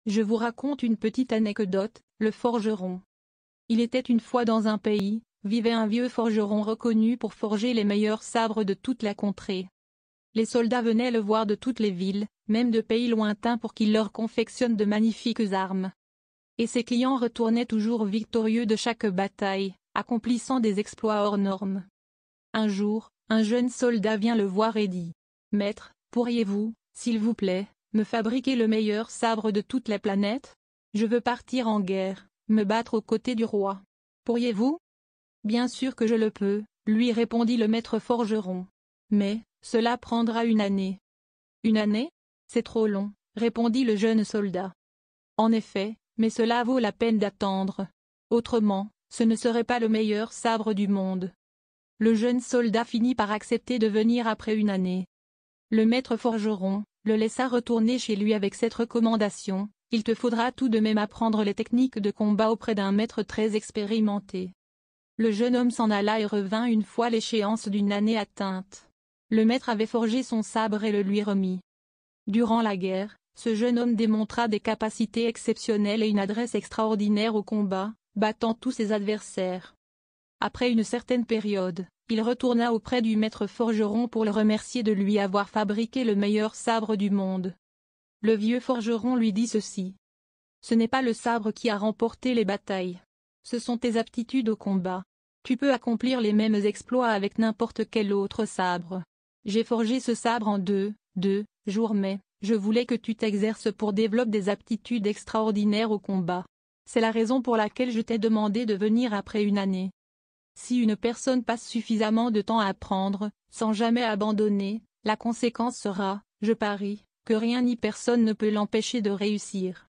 Je vous raconte une petite anecdote, le forgeron. Il était une fois dans un pays, vivait un vieux forgeron reconnu pour forger les meilleurs sabres de toute la contrée. Les soldats venaient le voir de toutes les villes, même de pays lointains pour qu'il leur confectionne de magnifiques armes. Et ses clients retournaient toujours victorieux de chaque bataille, accomplissant des exploits hors normes. Un jour, un jeune soldat vient le voir et dit : « Maître, pourriez-vous, s'il vous plaît, me fabriquer le meilleur sabre de toute la planète ? Je veux partir en guerre, me battre aux côtés du roi. Pourriez-vous ? » « Bien sûr que je le peux, » lui répondit le maître forgeron. « Mais, cela prendra une année. » « Une année ? C'est trop long, » répondit le jeune soldat. « En effet, mais cela vaut la peine d'attendre. Autrement, ce ne serait pas le meilleur sabre du monde. » Le jeune soldat finit par accepter de venir après une année. Le maître forgeron le laissa retourner chez lui avec cette recommandation : « Il te faudra tout de même apprendre les techniques de combat auprès d'un maître très expérimenté. » Le jeune homme s'en alla et revint une fois l'échéance d'une année atteinte. Le maître avait forgé son sabre et le lui remit. Durant la guerre, ce jeune homme démontra des capacités exceptionnelles et une adresse extraordinaire au combat, battant tous ses adversaires. Après une certaine période, il retourna auprès du maître forgeron pour le remercier de lui avoir fabriqué le meilleur sabre du monde. Le vieux forgeron lui dit ceci : « Ce n'est pas le sabre qui a remporté les batailles. Ce sont tes aptitudes au combat. Tu peux accomplir les mêmes exploits avec n'importe quel autre sabre. J'ai forgé ce sabre en deux jours, mais je voulais que tu t'exerces pour développer des aptitudes extraordinaires au combat. C'est la raison pour laquelle je t'ai demandé de venir après une année. Si une personne passe suffisamment de temps à apprendre, sans jamais abandonner, la conséquence sera, je parie, que rien ni personne ne peut l'empêcher de réussir. »